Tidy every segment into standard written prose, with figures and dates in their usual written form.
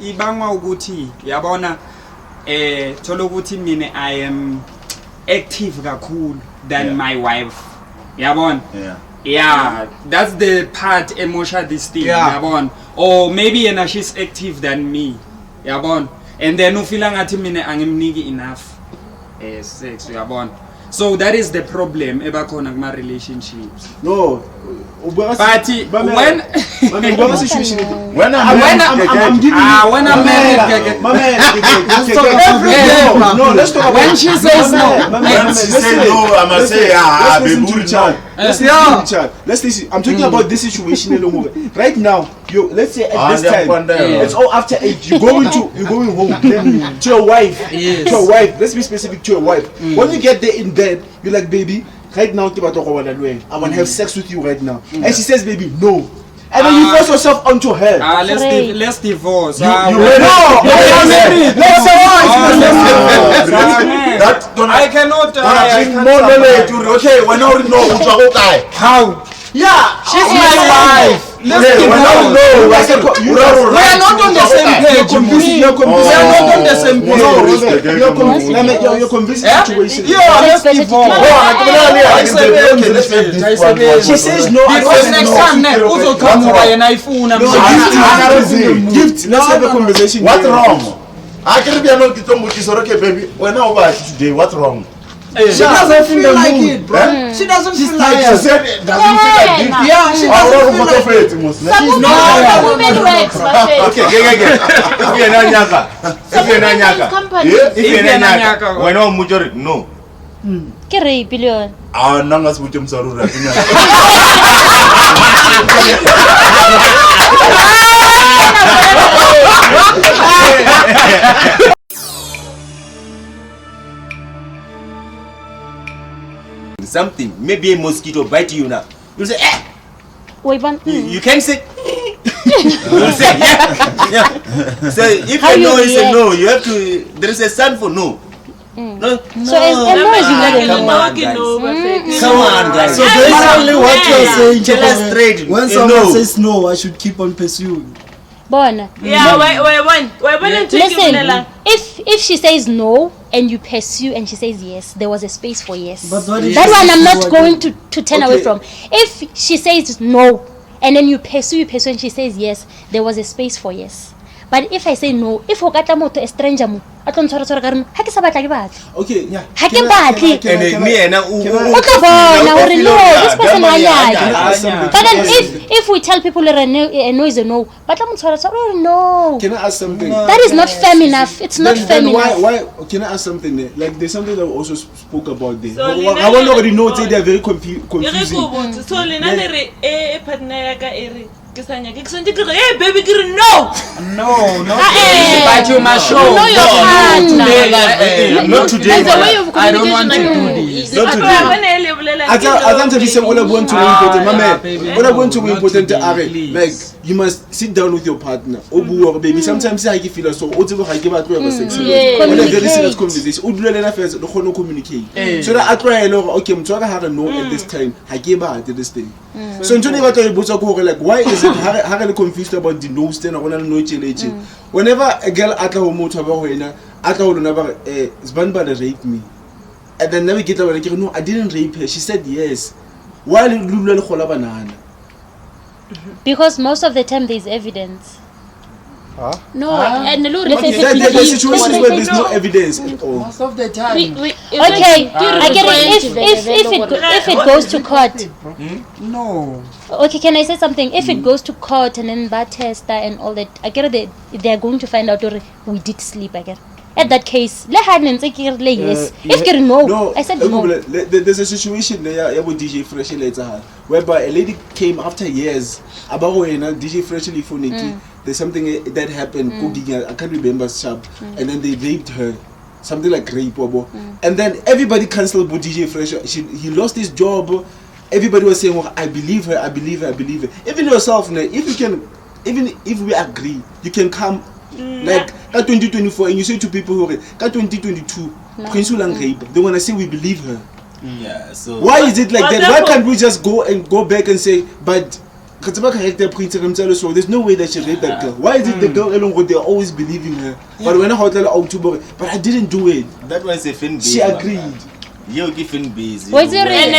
ibangwa ukuthi yabona thola ukuthi mina I am active kakhulu than my wife. Yabona? Yeah, that's the part emotional this thing, yabona. Or maybe yena she's active than me. Yabona? And then ufila ngathi mina angimniki enough sex, yabona. So that is the problem ebakhona kuma relationships. No. But when I'm married, no, let's talk about when she says no. When she says no, I'm gonna say let's listen. I'm talking about this situation right now. Let's say at this time, it's all after 8. You're going home then to your wife. To your wife. Let's be specific, to your wife. When you get there in bed, you're like, baby, right now, I want to have sex with you right now. And she says, baby, no. And then you force yourself onto her. Let's divorce. You married. I cannot. Okay, when I know How? Yeah, she's my wife. Let's divorce. We are not on the same page. We are not on the same page. You're convincing situation. Let's divorce. She says no. Because next time, also come and I phone. Gift. Let's have a conversation. What's wrong? I can't be another okay, baby. When I was today, what's wrong? She doesn't feel like it, bro. She doesn't feel like it. She said it doesn't feel like it. Yeah, she doesn't feel like it. Some women works, my friend. Okay. If you're not nyaka, when I'm majority, no. Kere billion. Nangas muchum sarura. Something, maybe a mosquito bite you now. You say, eh. You can say. You say, yeah. So if a no is a no, you have to. There is a sign for no. No. So a no is not a no. Come on, guys. So basically, what you're saying, tell us straight. when someone says no, I should keep on pursuing. Bona. Yeah, listen, if she says no and you pursue and she says yes, there was a space for yes. But what that one I'm not going to turn away from. If she says no and then you pursue and she says yes, there was a space for yes. But if I say no, if I get a stranger, I don't okay, yeah. But then if we tell people that a no is a no, but no. Can I ask something? That is not firm enough. It's not firm enough. Why? Can I ask something? Like there's something that we also spoke about there. I want already know they are very confusing. So hey baby, no. But you must show. Not today. I don't want to do this. Not today. I can't say what I want to important. What I want to be important. Like you must sit down with your partner. Baby. Sometimes I feel so. When a very serious conversation, communicate. So that I try okay, I'm trying to have a no at this time. I gave her this thing. So like why is it how confused about the nose then or no challenge? Whenever a girl at home never rape me. And then never get away. No, I didn't rape her. She said yes. Why did you banana? Because most of the time there's evidence. No, and there are situations where there's no evidence at all. Most of the time. Okay, I get it. If it goes to court. No. Okay, can I say something? If it goes to court and then that tester and all that, I get it. They're going to find out we did sleep. I get. At that case, yes. If no, I said no. There's a situation there with DJ Fresh later whereby a lady came after years about DJ Fresh there's something that happened. I can't remember sharp, and then they raped her. Something like rape, and then everybody cancelled DJ Fresh. He lost his job. Everybody was saying, well, I believe her. Even yourself, even if we agree, you can come. Like at 2024 and you say to people who are at 2022 Prince rape, they want to say we believe her. Yeah, so why is it like that? Why can't we just go back and say but character points, so there's no way that she raped that girl. Why is it the girl alone what they're always believing her? But when I hotel out to but I didn't do it. That was a fin. She agreed. You give fin busy. What's the reason?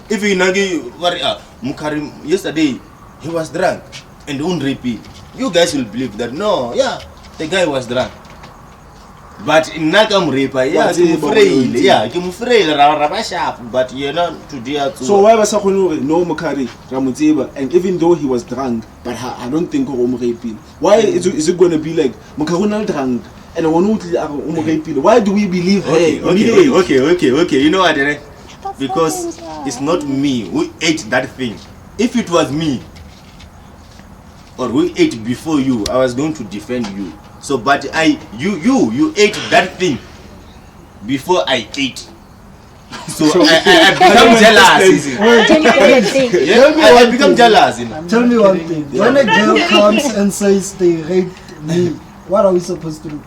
If you know Mukari yesterday he was drunk and won't repeat. You guys will believe that the guy was drunk. But in Nakam Repa, but you're not to deal to. So why was no Mukari Ramutiba, and even though he was drunk, but I don't think raping. Why is it going to be like Mukaruna drunk and raping? Why do we believe her? Okay. You know what? Because it's not me who ate that thing. If it was me or who ate before you, I was going to defend you. So, but you ate that thing before I ate. So I become jealous. I become jealous. Tell me one thing. When a girl comes and says they raped me, what are we supposed to do?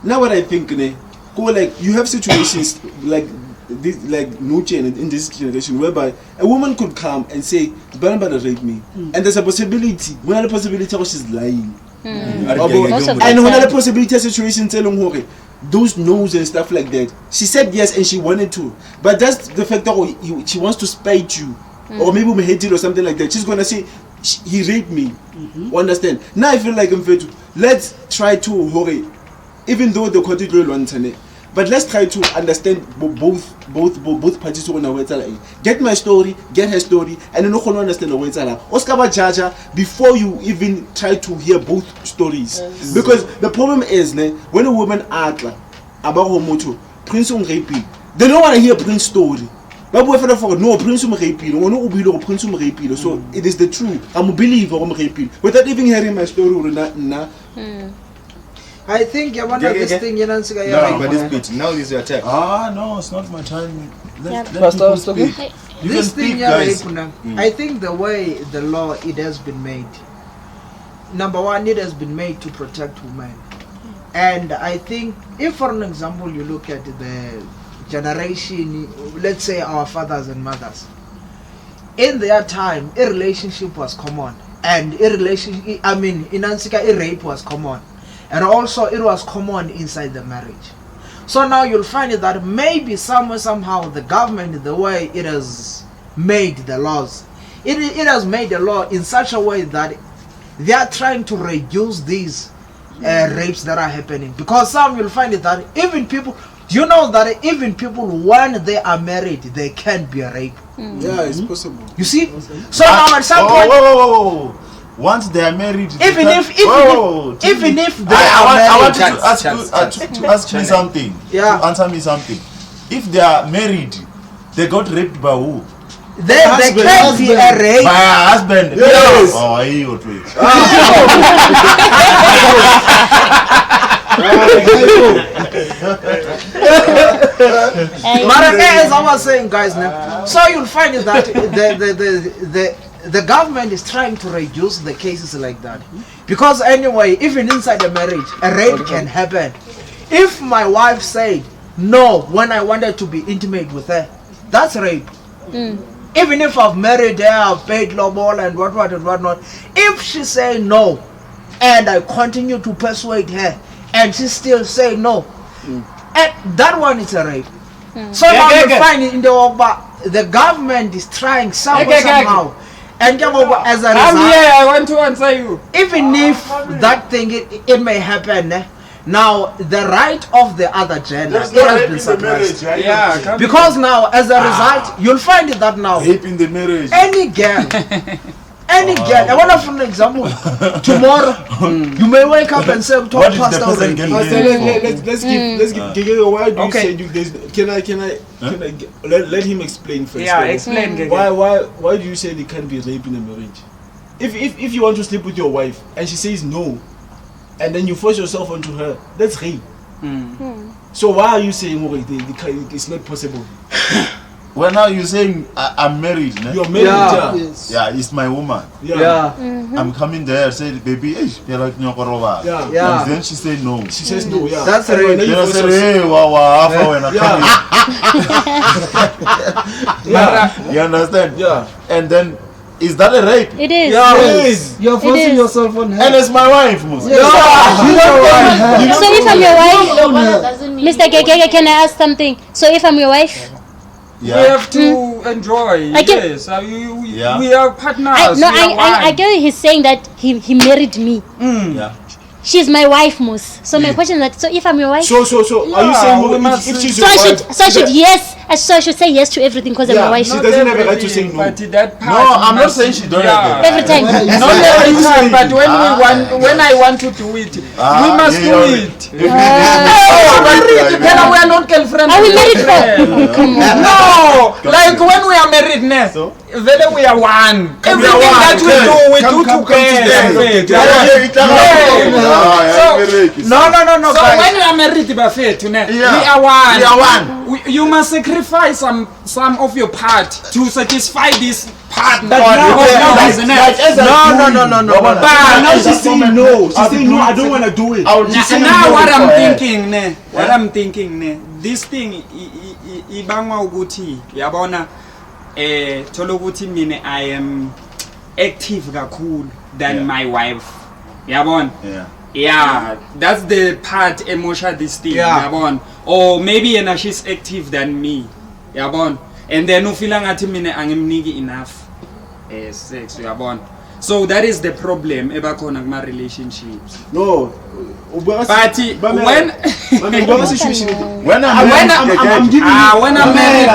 Now what I think, like you have situations like this, like Nuche in this generation, whereby a woman could come and say, "Banabana raped me," and there's a possibility. When the possibility she's lying. Most of And when the possibility situation telling her those no's and stuff like that, she said yes and she wanted to, but that's the fact that she wants to spite you, or maybe we hate it or something like that. She's gonna say he raped me. Understand? Now I feel like I'm fair to let's try to hurry, even though the court is really. But let's try to understand both parties who want to get my story, get her story, and then understand the way it's Oscar Jaja before you even try to hear both stories. Yes. Because the problem is when a woman asks about her moto, Prince raping, they don't want to hear Prince story. But we for no Prince raping, no ubilo Prince raping. So it is the truth. I'm a believer of raping. Without even hearing my story, I think you want this thing, you know, but this pitch, now is your turn. No, it's not my time. Let Pastor, speak. This thing, guys. I think the way the law it has been made. Number one, it has been made to protect women, and I think if, for an example, you look at the generation, let's say our fathers and mothers, in their time, a relationship was common, and a rape was common. And also it was common inside the marriage. So now you'll find it that maybe somehow the government, the way it has made the laws, it has made the law in such a way that they are trying to reduce these rapes that are happening. Because some you'll find it that even people, you know that even people when they are married, they can be raped. Yeah, it's possible. You see? So now at some point... Whoa. Once they are married, even if they I want to ask me something. Yeah. To answer me something. If they are married, they got raped by who? They can be a rape. By a husband. Yes. Oh, he or two. As I was saying, guys, now, so you'll find that the government is trying to reduce the cases like that, because anyway, even inside a marriage, a rape can happen. If my wife said no when I wanted to be intimate with her, that's rape. Even if I've married her, I've paid lawball and whatnot. If she say no, and I continue to persuade her, and she still say no, and that one is a rape. So now you find it in the government is trying somehow. And as a result, I want to answer you. Even if that thing it may happen, now the right of the other gender it has been suppressed. Because now as a result, you'll find it that now rape in the marriage. Any girl, I want to, for an example, tomorrow you may wake up and say, what is the person getting let's give why do you say you guys can I let him explain first. Yeah, explain. Why do you say they can't be raped in a marriage? If you want to sleep with your wife and she says no, and then you force yourself onto her, that's rape. So why are you saying it's not possible? Well, now you're saying I'm married, ne? You're married, Yeah. yeah. Yeah, it's my woman. Yeah. I'm coming there, say, baby, you're like Nyokorova. Yeah. Yeah. And then she said no. She says no, yeah. That's And right. when you Then I first said, was- hey, wow, when I come Yeah. in. You understand? Yeah. And then, is that a rape? It is. Yeah. Yes. You're forcing is. yourself on her. And it's my wife, Musa. Yeah. So if I'm your wife, No, but that doesn't mean Mr. Gegege, can I ask something? So if I'm your wife, We have to enjoy. I get- Yes, Yeah. we are partners. I we are get he's saying that he married me. Yeah. She's my wife, Mus. So my question is that, so if I'm your wife, So, are you Yeah, saying we well, must- if she's so your I wife, should say yes to everything because I'm Yeah. my wife. She Not doesn't have a right to everything, say no. But that part No, I'm not must- saying she don't yeah. have Every time. Not every time, but when when I want to do it, we must do it. If Then we are not girlfriend. Are we married for? No, like when we are married, ne? So? Then we are one. Everything one, that we okay. do, we do together. No, So guys. when we are married, Bafet, ne? Yeah. We are one. We are one. You must sacrifice some of your part to satisfy this partner. But now- No. But now she's saying no. She's saying no, I don't want to do it. now what I'm thinking, ne? What I'm thinking, ne? This thing, ibangwa ukuthi, yabona, thola ukuthi mina I am active kakhulu than my wife. Yabona? Yeah. Yeah, that's the part emotion this thing, Yeah. yabona. Or maybe yena she's active than me. Yabona? And then ufila ngathi mina angimniki enough sex, yabona. So that is the problem ebakhona kuma relationships. No. But when situation. When I'm giving you. when I'm married,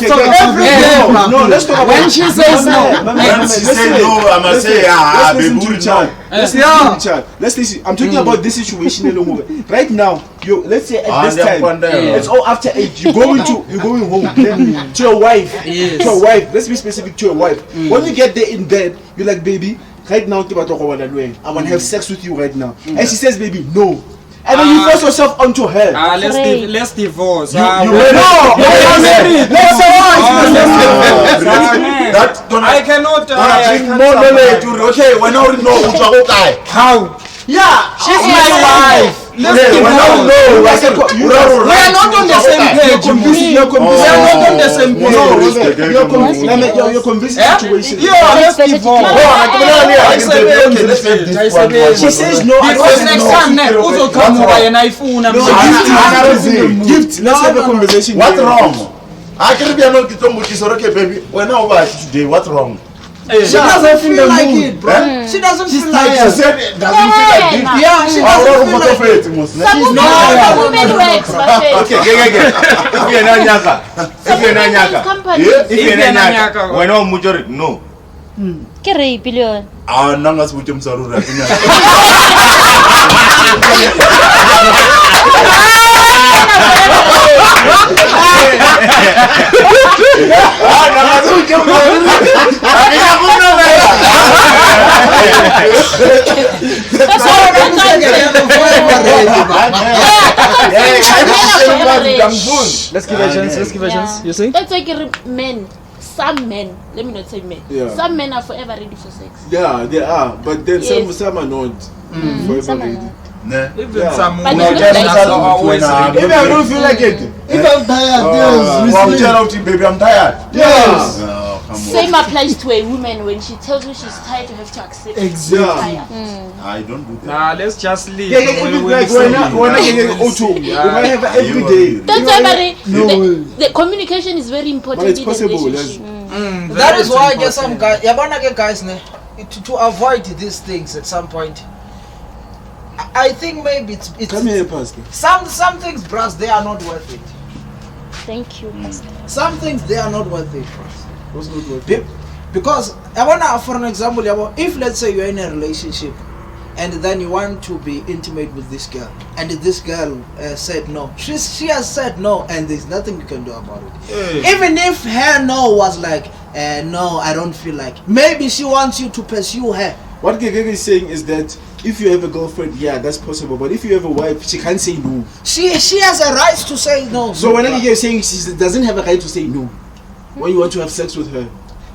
So every day. No, let's talk about when she says no, when she say no, I must say, let's listen baby, to the child. Let's listen to the child. Let's listen. I'm talking about this situation alone. Right now, let's say at this time, it's all after 8. You're going home then to your wife. To your wife. Let's be specific to your wife. When you get there in bed, you're like, baby, right now, I want to have sex with you right now. And she says, baby, no. And then you force yourself onto her. let's divorce. You married. I cannot. Okay, when I know How? Yeah, She's my wife. Let's divorce. We are not on the same page. We are not on the same page. You're convincing the situation. Let's divorce. She says no. Because next time, uzoqhamuka yena ifuna. Gift. Let's have a conversation. What's wrong? I can't be another kitombuchi, okay, baby. When I was today, what's wrong? She doesn't feel like it, bro. She doesn't feel like She it. said it doesn't feel like it. Yeah, she doesn't feel like it. Some women works, but Okay, if you're not nyaka, if you're not nyaka, when I'm majority, no. Ke rape le yone. Nanga sibuthi msarura. Let's give a chance. Let's give a chance. You see? that's like men. Some men, let me not say men. Yeah. Some men are forever ready for sex. Yeah, they are, but then Yes. some are not. Forever Some are ready. not. Even some But women it's not like- are always ready. If I don't feel like it, If I'm tired, I'm tired, baby, I'm tired. Yes. No, come on. Same applies to a woman when she tells you she's tired, you have to accept it. Exactly. Tired. I don't do that. Nah, let's just leave. Yeah, like when I get auto, we might have it every day. That's why No way. the communication is very important But it's in a possible, relationship. That is why I get some guys. Yabona ke guys ne to avoid these things at some point. I think maybe it's Come here, Pastor. some things, bros, they are not worth it. Thank you, Pastor. Some things they are not worth it, bros. What's not worth Be- Because yabona, for an example, yabona, if let's say you're in a relationship and then you want to be intimate with this girl and this girl said no, she has said no and there's nothing you can do about it. Even if her no was like no, I don't feel like, maybe she wants you to pursue her What Gegege is saying is that if you have a girlfriend, yeah, that's possible. But if you have a wife, she can't say no. She has a right to say no. So when Gegege is saying she doesn't have a right to say no when you want to have sex with her,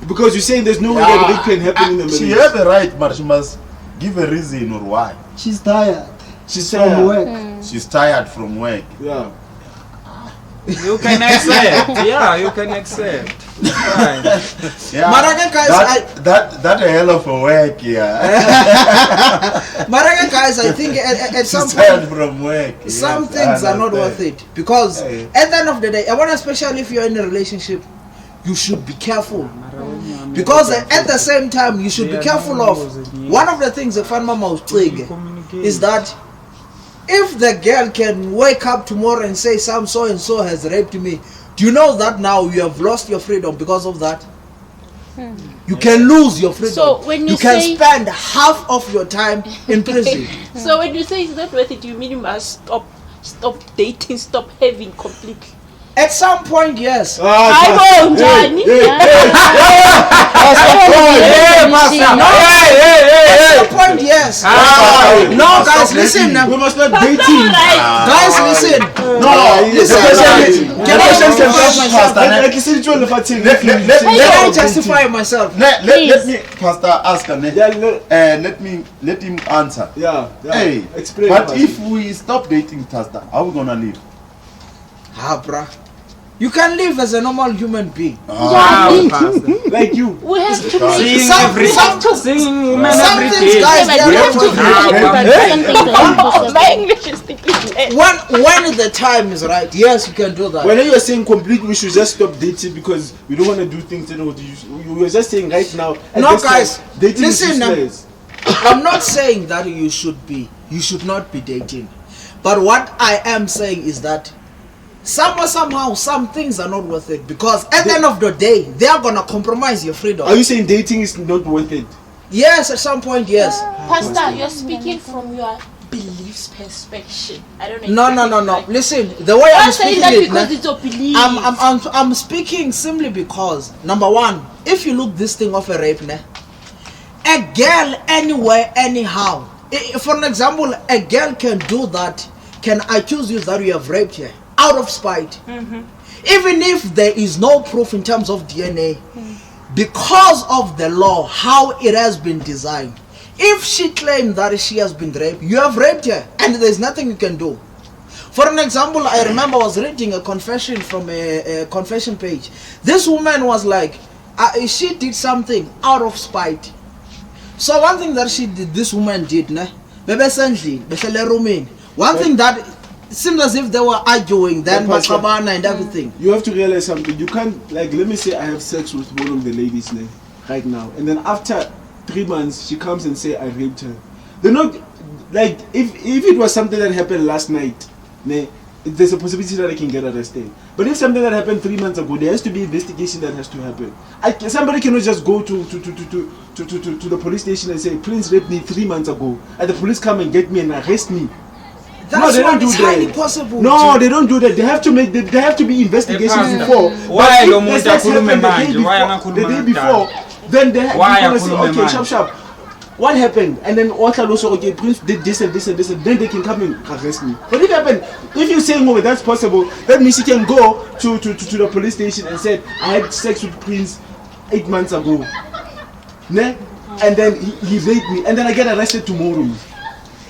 because you're saying there's no way that it can happen in the marriage. She has a right, but she must give a reason or why. She's tired. She's From tired. work. She's tired from work. Yeah. You can accept. Yeah, you can accept. Fine. Yeah. Maraga guys, that a hell of a work, yeah. Maraga guys, I think at some She's tired point, from work. some Yes, things I are not worth understand. it, because Hey. at the end of the day, I want, especially if you're in a relationship, you should be careful, because at the same time you should be careful of one of the things the fan mama was saying is that if the girl can wake up tomorrow and say some so and so has raped me, do you know that now you have lost your freedom because of that? You can lose your freedom. So when you can say- spend half of your time in prison. So when you say it's not worth it, you mean you must stop dating, stop having completely. At some point, yes. I know, Johnny. At some point, yes. No, guys, listen. We must not dating. Guys, listen. No, Listen. Can I listen to the Can I justify myself? Let me, Pastor, ask her. Let him answer. Yeah. Hey, Explain. but Pastor. if we stop dating, Pastor, how are we gonna live? Bruh. You can live as a normal human being. like you. We have to Seeing Some- every some- seeing women some every things, day. guys, But they we are have to not my English is thinking. when the time is right, yes, you can do that. When you are saying complete, we should just stop dating because we don't want to do things. You were just saying right now. at No, this guys, time, dating listen, is useless. I'm not saying that you should not be dating, but what I am saying is that somehow some things are not worth it, because at the end of the day they are gonna compromise your freedom. Are you saying dating is not worth it? Yes, at some point, yes. Pastor, you're speaking from your beliefs perspective. I don't know. No. Listen, the way I'm I'm saying speaking that it, because nah, it's your belief. I'm speaking simply because, number one, if you look this thing of a rape, nah, a girl anywhere, anyhow. For an example, a girl can do that, can accuse you that you have raped her out of spite. Even if there is no proof in terms of DNA, because of the law, how it has been designed. If she claimed that she has been raped, you have raped her, and there's nothing you can do. For an example, I remember I was reading a confession from a confession page. This woman was like, she did something out of spite. So one thing that this woman did, one thing that seemed as if they were arguing, then Bakabana and everything. You have to realize something. You can't, like, let me say I have sex with one of the ladies right now, and then after 3 months she comes and say I raped her. They're not, like, if it was something that happened last night, there's a possibility that I can get arrested. But if something that happened 3 months ago, there has to be investigation that has to happen. Somebody cannot just go to the police station and say Prince raped me 3 months ago, and the police come and get me and arrest me. That's they don't what do is highly that. possible. No, they don't do that. They have to make. There have to be investigations before. Why But lo if muntu that's akhulume happened manje? Why the angakhuluma day kudala? before, then they Why have to say, akhulume okay, manje? sharp. What happened? And then what also, okay, Prince did this and this and this, and then they can come and arrest me. But if you're saying, oh, that's possible, that means you can go to the police station and say, I had sex with Prince 8 months ago. And then he raped me, and then I get arrested tomorrow.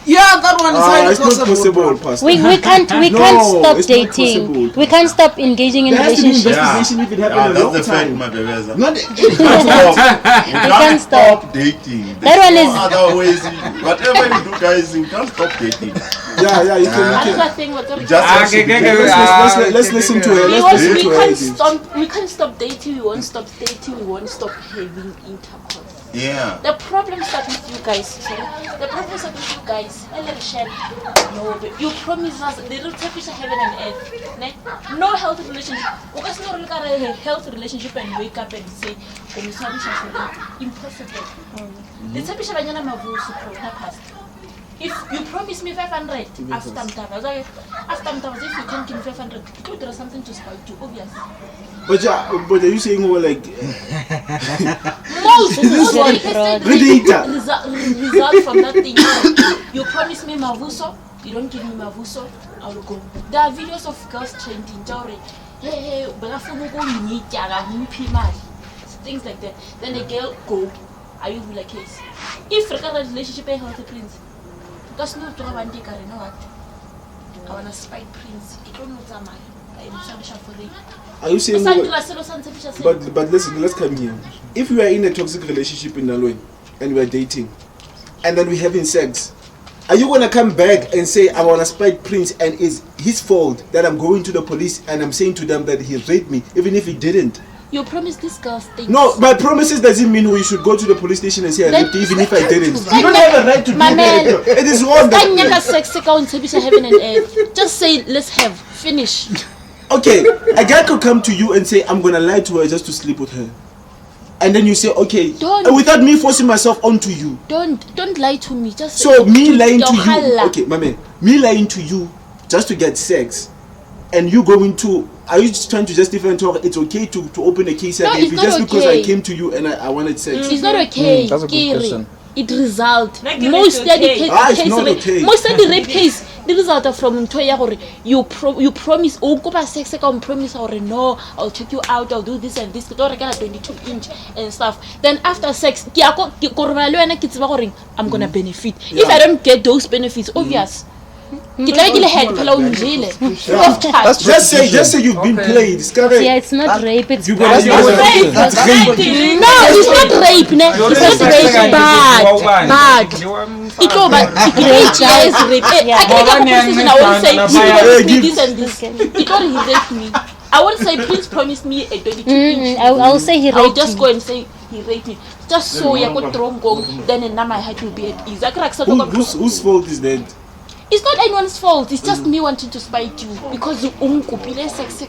Yeah, that one is highly It's not possible, bro. Pastor. We can't No, stop it's not dating. possible. We can't stop engaging in There has to be relationships. investigation if it happened a long That's the fact, time. my baby. Not We can't stop. stop dating. That one is- other ways. Whatever you do, guys, you can't stop dating. yeah, you can. Another thing, what You just have to be Let's listen to her. because Let's listen to her. we can't stop dating, we won't stop dating, we won't stop having intercourse. Yeah. The problem starts with you guys. The problem starts with you guys. No, you promise us the little temperature heaven and earth. No healthy relationship. Because no look at a healthy relationship and wake up and say, impossible. The temperature banyana mavusu past. If you promise me 500 after Mtava, if you can't give me 500, you do something to spite you, obviously. But are you saying like No, result from that thing. You promise me mavuso, you don't give me mavuso, I will go. There are videos of girls trending, hey, things like that. Then the girl go, are you like case? If the relationship is healthy, prince, because no to have you know what? I want to spite prince. You don't know that Are you saying? But listen, let's come here. If we are in a toxic relationship in Nalwe and we are dating, and then we're having sex, are you gonna come back and say I wanna spite Prince and it's his fault that I'm going to the police and I'm saying to them that he raped me, even if he didn't? You promised this girl things. No, my promises doesn't mean we should go to the police station and say I raped you, even if I didn't. You don't have a right to do that. It is wrong. Heaven and earth. Just say let's have finish. Okay, a guy could come to you and say I'm gonna lie to her just to sleep with her, and then you say okay, without me forcing myself onto you. Don't lie to me. Just so me lying to you. Okay, my man, me lying to you just to get sex, and you going to. Are you just trying to justify and talk? It's okay to open a case again if just because I came to you and I wanted sex. It's not okay. That's a good question. It result most study rape case. The result of from you promise sex promise or no, I'll take you out, I'll do this and this, 22-inch and stuff. Then after sex, I'm gonna benefit. If I don't get those benefits, obvious. Just say you've been played. Yeah, it's not rape, it's rape. No, it's not rape. It's not rape, bad. It was rape. I can't this and this. He thought he raped me. I won't say please promise me a 22-inch. I'll say he raped me. I'll just go and say he raped me. Just so you could go, then my head will be at ease. Whose fault is that? It's not anyone's fault. It's just me wanting to spite you because you sex.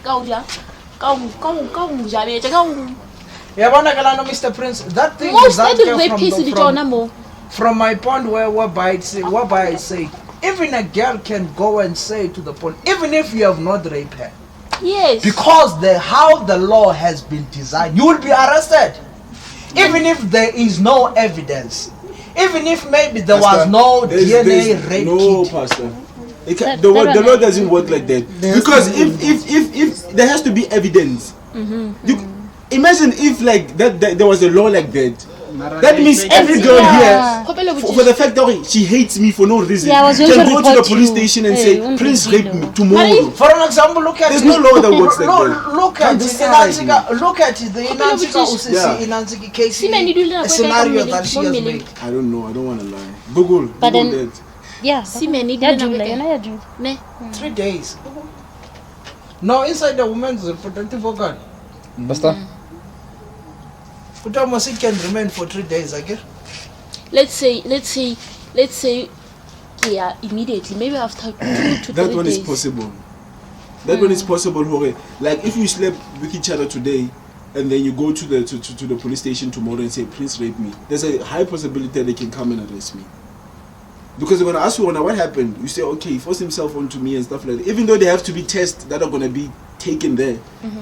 Mr. Prince, that thing from my point whereby I say even a girl can go and say to the police, even if you have not raped her. Yes. Because how the law has been designed, you will be arrested. Even if there is no evidence. Even if maybe there was no DNA rape kit. Pastor. The law doesn't work like that. Because if there has to be evidence. Imagine if like that there was a law like that. That means every girl here, for the fact that she hates me for no reason, can go to the police station and say, Prince raped me tomorrow. For an example, look at there's no law that works like that. Look at the Inanziki case, a scenario that she has made. I don't know. I don't want to lie. Google that. Yeah. 3 days. No, inside the woman's reproductive organ. Pastor? It can remain for 3 days, I guess. Let's say, yeah, immediately, maybe after 2 to 3 days. That one is possible. That one is possible. Like if you slept with each other today, and then you go to the police station tomorrow and say, Prince raped me. There's a high possibility that they can come and arrest me. Because they're gonna ask you what happened. You say, okay, he forced himself onto me and stuff like that. Even though they have to be tests that are gonna be taken there,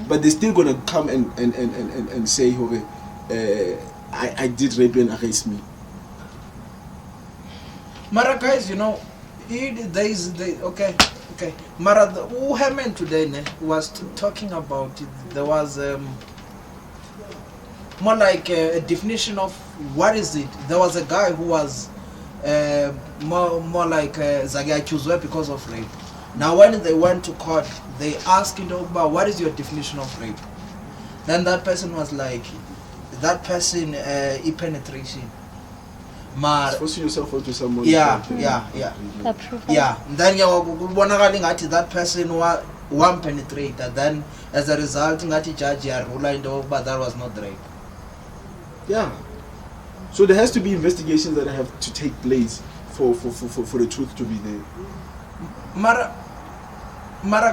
but they're still gonna come and say, I did rape and arrest me. Mara guys, okay. Mara, who happened today was talking about it. There was more like a definition of what is it. There was a guy who was more like Zagai Chuzwe because of rape. Now when they went to court, they asked him about what is your definition of rape. Then that person was like, that person penetration. Forcing yourself onto someone. Yeah. Then that person one penetrator. Then as a result, judge but that was not rape. Yeah. So there has to be investigations that have to take place for the truth to be there. Mara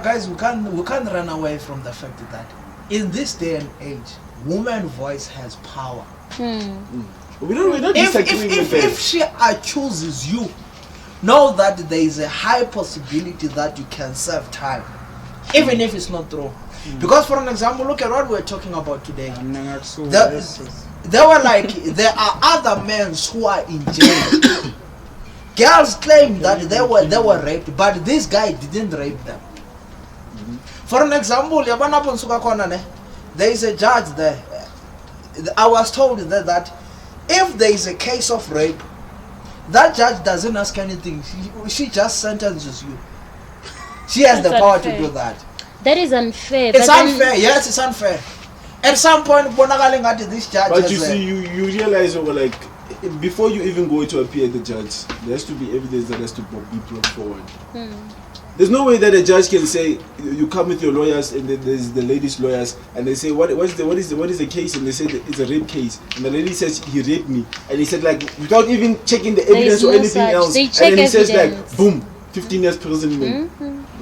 guys, we can't run away from the fact that in this day and age, woman's voice has power. We're not disagreeing with that. If she chooses you, know that there is a high possibility that you can serve time, even if it's not true. Because for an example, look at what we're talking about today. they were like, there are other men who are in jail. Girls claim that they were raped, but this guy didn't rape them. For an example, there is a judge there. I was told that if there is a case of rape, that judge doesn't ask anything. She just sentences you. She has the power to do that. That is unfair. It's unfair. Yes, it's unfair. At some point, this judge. But you see, you realize over like before you even go to appear the judge, there has to be evidence that has to be brought forward. There's no way that a judge can say you come with your lawyers and then there's the lady's lawyers and they say what is the case, and they say it's a rape case, and the lady says he raped me, and he said like without even checking the evidence or anything else, they and then he evidence. says like boom, 15 years imprisonment.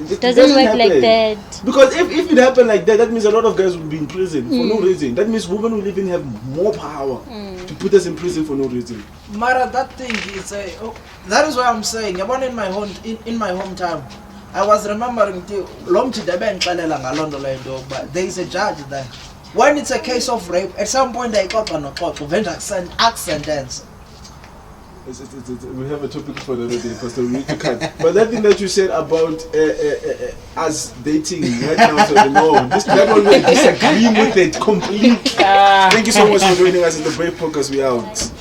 It doesn't work happen. like that. Because if it happened like that, that means a lot of guys will be in prison for no reason. That means women will even have more power to put us in prison for no reason. Mara, that thing is that is why I'm saying. In my hometown, I was remembering but there is a judge there. When it's a case of rape, at some point they got on a court to sentence. We have a topic for the other day, Pastor. We need to cut. But that thing that you said about us dating right now, so no, that one we disagree with it completely. Thank you so much for joining us in the Brave Podcast. We out.